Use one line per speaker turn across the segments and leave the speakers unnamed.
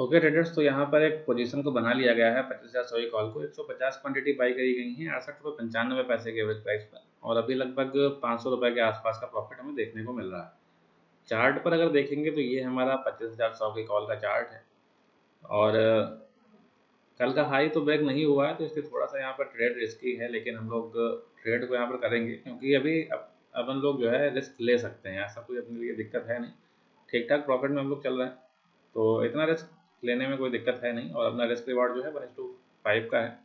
Okay traders, तो यहाँ पर एक पोजीशन को बना लिया गया है 25,100 की कॉल को। 150 क्वांटिटी बाई करी गई है 68 रुपये 95 पैसे के एवरेज प्राइस पर, और अभी लगभग 500 रुपये के आसपास का प्रॉफिट हमें देखने को मिल रहा है। चार्ट पर अगर देखेंगे तो ये हमारा 25,100 की कॉल का चार्ट है, और कल का हाई तो ब्रेक नहीं हुआ है, तो इसलिए थोड़ा सा यहाँ पर ट्रेड रिस्की है, लेकिन हम लोग ट्रेड को यहाँ पर करेंगे क्योंकि अभी अपन लोग जो है रिस्क ले सकते हैं, ऐसा कोई अपने लिए दिक्कत है नहीं। ठीक ठाक प्रॉफिट में हम लोग चल रहे हैं, तो इतना रिस्क लेने में कोई दिक्कत है नहीं, और अपना रिस्क रिवार्ड जो है 1:5 का है,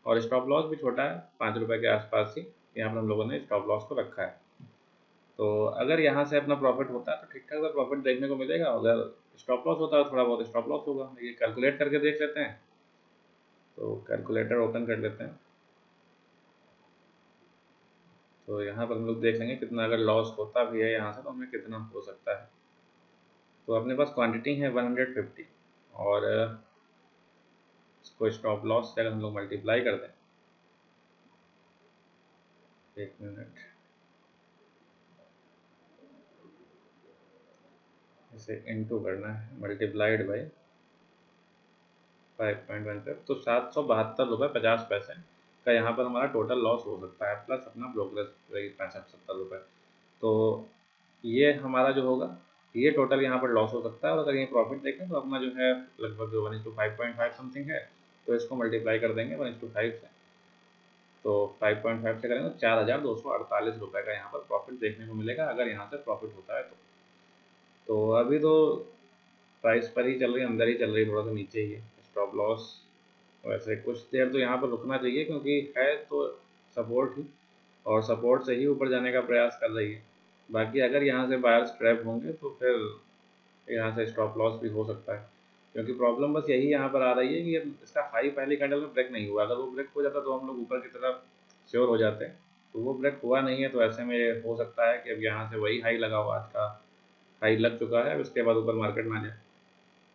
और स्टॉप लॉस भी छोटा है 5 रुपये के आसपास ही यहाँ पर हम लोगों ने स्टॉप लॉस को रखा है। तो अगर यहाँ से अपना प्रॉफिट होता है तो ठीक ठाक सा प्रॉफिट देखने को मिलेगा, अगर स्टॉप लॉस होता है थोड़ा बहुत स्टॉप लॉस होगा। ये कैलकुलेट करके देख लेते हैं, तो कैलकुलेटर ओपन कर लेते हैं, तो यहाँ पर हम लोग देख लेंगे कितना अगर लॉस होता भी है यहाँ से तो हमें कितना हो सकता है। तो अपने पास क्वांटिटी है 150, और इसको स्टॉप लॉस से अगर हम लोग मल्टीप्लाई कर दें, एक मिनट, इसे इनटू करना है, मल्टीप्लाइड बाई 5.15, तो 772 रुपये 50 पैसे का यहाँ पर हमारा टोटल लॉस हो सकता है, प्लस अपना ब्रोकरेज 65-70 रुपये। तो ये हमारा जो होगा, ये टोटल यहाँ पर लॉस हो सकता है। और अगर ये प्रॉफिट देखें तो अपना जो है लगभग 1:5.5 समथिंग है, तो इसको मल्टीप्लाई कर देंगे 1:5 से, तो 5.5 से करेंगे तो 4,248 रुपये का यहाँ पर प्रॉफिट देखने को मिलेगा, अगर यहाँ से प्रॉफिट होता है तो अभी तो प्राइस पर ही चल रही है, अंदर ही चल रही है, थोड़ा सा नीचे ही है स्टॉप लॉस। वैसे कुछ देर तो यहाँ पर रुकना चाहिए क्योंकि है तो सपोर्ट ही, और सपोर्ट से ही ऊपर जाने का प्रयास कर रही है। बाकी अगर यहाँ से बायर्स ट्रैप होंगे तो फिर यहाँ से स्टॉप लॉस भी हो सकता है, क्योंकि प्रॉब्लम बस यही यहाँ पर आ रही है कि इसका हाई पहली कैंडल में ब्रेक नहीं हुआ। अगर वो ब्रेक हो जाता तो हम लोग ऊपर की तरफ श्योर हो जाते हैं, तो वो ब्रेक हुआ नहीं है, तो ऐसे में हो सकता है कि अब यहाँ से वही हाई लगा हुआ, आज का हाई लग चुका है, उसके बाद ऊपर मार्केट में आ जाए।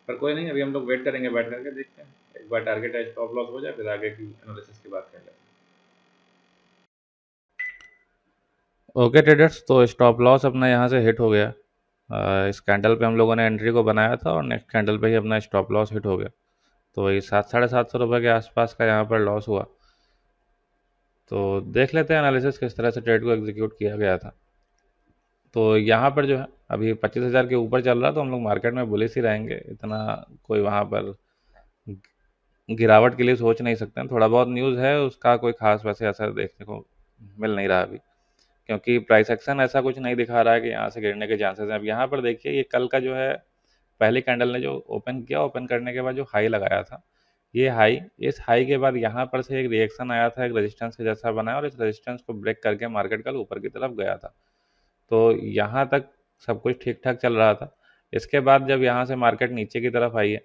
पर कोई नहीं, अभी हम लोग वेट करेंगे, बैठ करके देखते हैं, एक बार टारगेट है स्टॉप लॉस हो जाए फिर आगे की एनालिसिस की बात कर लेते हैं। ओके ट्रेडर्स, तो स्टॉप लॉस अपना यहाँ से हिट हो गया। इस कैंडल पे हम लोगों ने एंट्री को बनाया था और नेक्स्ट कैंडल पे ही अपना स्टॉप लॉस हिट हो गया, तो ये 700-750 रुपये के आसपास का यहाँ पर लॉस हुआ। तो देख लेते हैं एनालिसिस किस तरह से ट्रेड को एग्जीक्यूट किया गया था। तो यहाँ पर जो है अभी 25,000 के ऊपर चल रहा, तो हम लोग मार्केट में बुलिश ही रहेंगे, इतना कोई वहाँ पर गिरावट के लिए सोच नहीं सकते हैं। थोड़ा बहुत न्यूज़ है, उसका कोई खास वैसे असर देखने को मिल नहीं रहा अभी, क्योंकि प्राइस एक्शन ऐसा कुछ नहीं दिखा रहा है कि यहाँ से गिरने के चांसेस हैं। अब यहाँ पर देखिए, ये कल का जो है पहली कैंडल ने जो ओपन किया, ओपन करने के बाद जो हाई लगाया था, ये हाई, इस हाई के बाद यहाँ पर से एक रिएक्शन आया था, एक रेजिस्टेंस के जैसा बना, और इस रेजिस्टेंस को ब्रेक करके मार्केट कल ऊपर की तरफ गया था। तो यहाँ तक सब कुछ ठीक ठाक चल रहा था। इसके बाद जब यहाँ से मार्केट नीचे की तरफ आई है,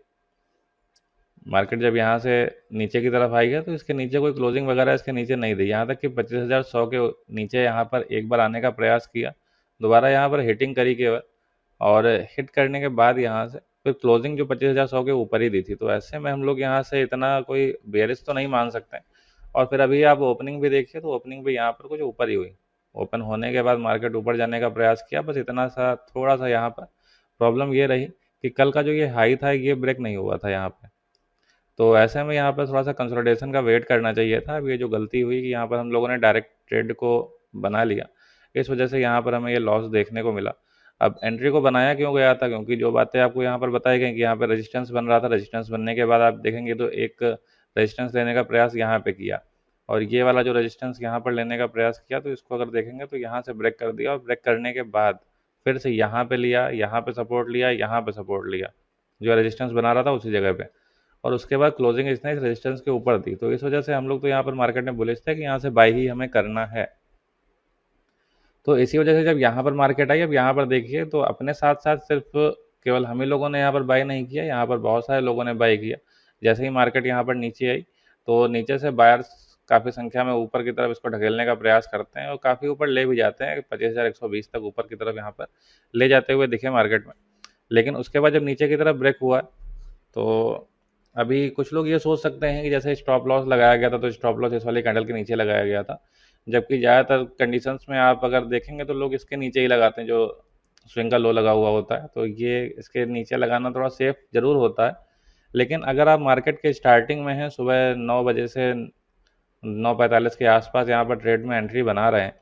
मार्केट जब यहाँ से नीचे की तरफ आई है, तो इसके नीचे कोई क्लोजिंग वगैरह इसके नीचे नहीं दी, यहाँ तक कि 25,100 के नीचे यहाँ पर एक बार आने का प्रयास किया, दोबारा यहाँ पर हिटिंग करी केवल, और हिट करने के बाद यहाँ से फिर क्लोजिंग जो 25,100 के ऊपर ही दी थी। तो ऐसे में हम लोग यहाँ से इतना कोई बेयरिश तो नहीं मान सकते। और फिर अभी आप ओपनिंग भी देखिए, तो ओपनिंग भी यहाँ पर कुछ ऊपर ही हुई, ओपन होने के बाद मार्केट ऊपर जाने का प्रयास किया, बस इतना सा थोड़ा सा यहाँ पर प्रॉब्लम ये रही कि कल का जो ये हाई था ये ब्रेक नहीं हुआ था यहाँ पर। तो ऐसे में यहाँ पर थोड़ा सा कंसोलिडेशन का वेट करना चाहिए था। अब ये जो गलती हुई कि यहाँ पर हम लोगों ने डायरेक्ट ट्रेड को बना लिया, इस वजह से यहाँ पर हमें ये लॉस देखने को मिला। अब एंट्री को बनाया क्यों गया था, क्योंकि जो बातें आपको यहाँ पर बताई गई कि यहाँ पर रेजिस्टेंस बन रहा था, रेजिस्टेंस बनने के बाद आप देखेंगे तो एक रेजिस्टेंस लेने का प्रयास यहाँ पे किया, और ये वाला जो रेजिस्टेंस यहाँ पर लेने का प्रयास किया, तो इसको अगर देखेंगे तो यहाँ से ब्रेक कर दिया, और ब्रेक करने के बाद फिर से यहाँ पे लिया, यहाँ पे सपोर्ट लिया, यहाँ पे सपोर्ट लिया, जो रेजिस्टेंस बना रहा था उसी जगह पे, और उसके बाद क्लोजिंग इसने इस रेजिस्टेंस के ऊपर दी। तो इस वजह से हम लोग तो यहाँ पर मार्केट में बुलिश थे कि यहाँ से बाई ही हमें करना है। तो इसी वजह से जब यहाँ पर मार्केट आई, अब यहाँ पर देखिए तो अपने साथ साथ सिर्फ केवल हम ही लोगों ने यहाँ पर बाई नहीं किया, यहाँ पर बहुत सारे लोगों ने बाई किया। जैसे ही मार्केट यहाँ पर नीचे आई, तो नीचे से बायर्स काफ़ी संख्या में ऊपर की तरफ इसको ढकेलने का प्रयास करते हैं, और काफ़ी ऊपर ले भी जाते हैं, 25,120 तक ऊपर की तरफ यहाँ पर ले जाते हुए दिखे मार्केट में। लेकिन उसके बाद जब नीचे की तरफ ब्रेक हुआ, तो अभी कुछ लोग ये सोच सकते हैं कि जैसे स्टॉप लॉस लगाया गया था, तो स्टॉप लॉस इस वाली कैंडल के नीचे लगाया गया था, जबकि ज़्यादातर कंडीशंस में आप अगर देखेंगे तो लोग इसके नीचे ही लगाते हैं, जो स्विंग का लो लगा हुआ होता है। तो ये इसके नीचे लगाना थोड़ा सेफ ज़रूर होता है, लेकिन अगर आप मार्केट के स्टार्टिंग में हैं, सुबह 9 बजे से 9:45 के आसपास यहाँ पर ट्रेड में एंट्री बना रहे हैं,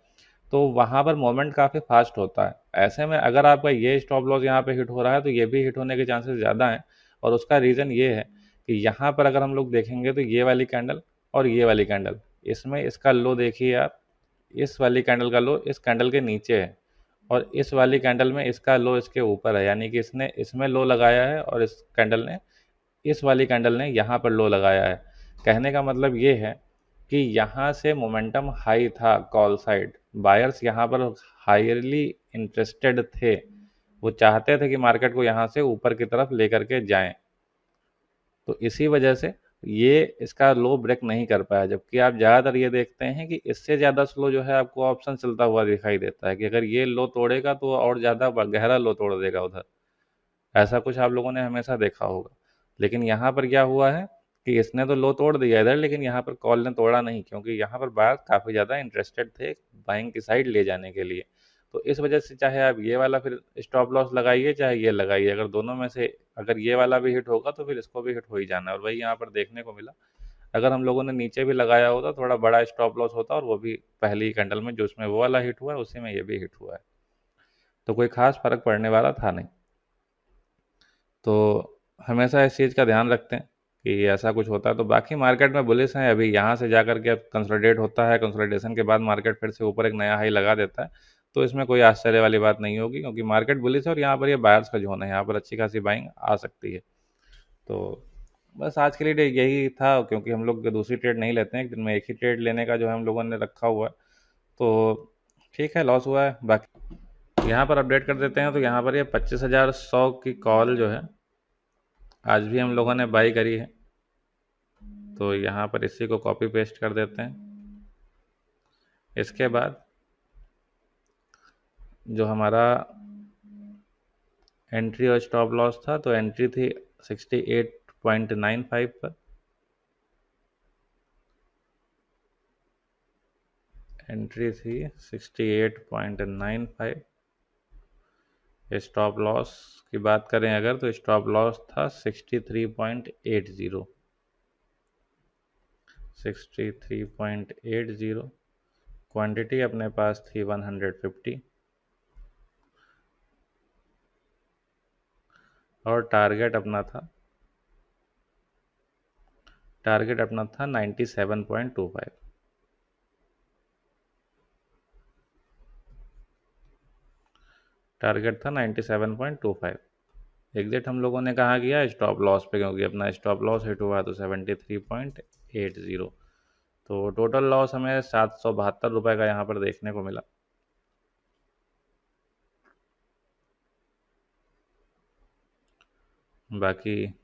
तो वहाँ पर मोमेंट काफ़ी फास्ट होता है। ऐसे में अगर आपका ये स्टॉप लॉस यहाँ पे हिट हो रहा है तो ये भी हिट होने के चांसेस ज़्यादा हैं। और उसका रीज़न ये है कि यहाँ पर अगर हम लोग देखेंगे तो ये वाली कैंडल और ये वाली कैंडल, इसमें इसका लो देखिए आप, इस वाली कैंडल का लो इस कैंडल के नीचे है और इस वाली कैंडल में इसका लो इसके ऊपर है, यानी कि इसने इसमें लो लगाया है और इस कैंडल ने, इस वाली कैंडल ने यहाँ पर लो लगाया है। कहने का मतलब ये है कि यहाँ से मोमेंटम हाई था कॉल साइड, बायर्स यहाँ पर हाईली इंटरेस्टेड थे, वो चाहते थे कि मार्केट को यहाँ से ऊपर की तरफ लेकर के जाएं। तो इसी वजह से ये इसका लो ब्रेक नहीं कर पाया, जबकि आप ज़्यादातर ये देखते हैं कि इससे ज़्यादा स्लो जो है आपको ऑप्शन चलता हुआ दिखाई देता है कि अगर ये लो तोड़ेगा तो और ज़्यादा गहरा लो तोड़ देगा उधर। ऐसा कुछ आप लोगों ने हमेशा देखा होगा। लेकिन यहाँ पर क्या हुआ है कि इसने तो लो तोड़ दिया इधर, लेकिन यहाँ पर कॉल ने तोड़ा नहीं, क्योंकि यहाँ पर बायर काफ़ी ज़्यादा इंटरेस्टेड थे बाइंग की साइड ले जाने के लिए। तो इस वजह से चाहे आप ये वाला फिर स्टॉप लॉस लगाइए चाहे ये लगाइए, अगर दोनों में से अगर ये वाला भी हिट होगा तो फिर इसको भी हिट हो ही जाना है। और वही यहाँ पर देखने को मिला। अगर हम लोगों ने नीचे भी लगाया होता थोड़ा बड़ा स्टॉप लॉस होता, और वो भी पहली कैंडल में जो उसमें वो वाला हिट हुआ है उसी में ये भी हिट हुआ है, तो कोई खास फर्क पड़ने वाला था नहीं। तो हमेशा इस चीज़ का ध्यान रखते हैं कि ऐसा कुछ होता है। तो बाकी मार्केट में बुलिश हैं, अभी यहाँ से जा कर के अब कंसोलिडेट होता है, कंसोलिडेशन के बाद मार्केट फिर से ऊपर एक नया हाई लगा देता है, तो इसमें कोई आश्चर्य वाली बात नहीं होगी, क्योंकि मार्केट बुलिश है और यहाँ पर ये बायर्स का जोन है, यहाँ पर अच्छी खासी बाइंग आ सकती है। तो बस आज के लिए यही था, क्योंकि हम लोग दूसरी ट्रेड नहीं लेते हैं, एक दिन में एक ही ट्रेड लेने का जो है हम लोगों ने रखा हुआ है। तो ठीक है, लॉस हुआ है। बाकी यहाँ पर अपडेट कर देते हैं, तो यहाँ पर ये 25,100 की कॉल जो है आज भी हम लोगों ने बाई करी है, तो यहाँ पर इसी को कॉपी पेस्ट कर देते हैं। इसके बाद जो हमारा एंट्री और स्टॉप लॉस था, तो एंट्री थी 68.95 पर, एंट्री थी 68.95। स्टॉप लॉस की बात करें अगर, तो स्टॉप लॉस था 63.80, 63.80। क्वांटिटी अपने पास थी 150 और टारगेट अपना था 97.25। टारगेट था 97.25। एग्जिट हम लोगों ने कहाँ किया, स्टॉप लॉस पे, क्योंकि अपना स्टॉप लॉस हिट हुआ तो 73.80। तो टोटल लॉस हमें 772 का यहाँ पर देखने को मिला। बाकी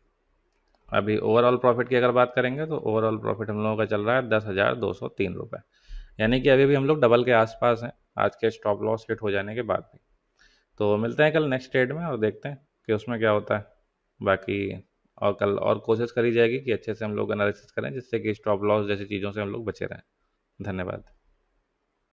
अभी ओवरऑल प्रॉफिट की अगर बात करेंगे तो ओवरऑल प्रॉफिट हम लोगों का चल रहा है 10,203 रुपये, यानी कि अभी भी हम लोग डबल के आसपास हैं आज के स्टॉप लॉस हिट हो जाने के बाद भी। तो मिलते हैं कल नेक्स्ट ट्रेड में और देखते हैं कि उसमें क्या होता है। बाकी और कल और कोशिश करी जाएगी कि अच्छे से हम लोग एनालिसिस करें, जिससे कि स्टॉप लॉस जैसी चीज़ों से हम लोग बचे रहें। धन्यवाद।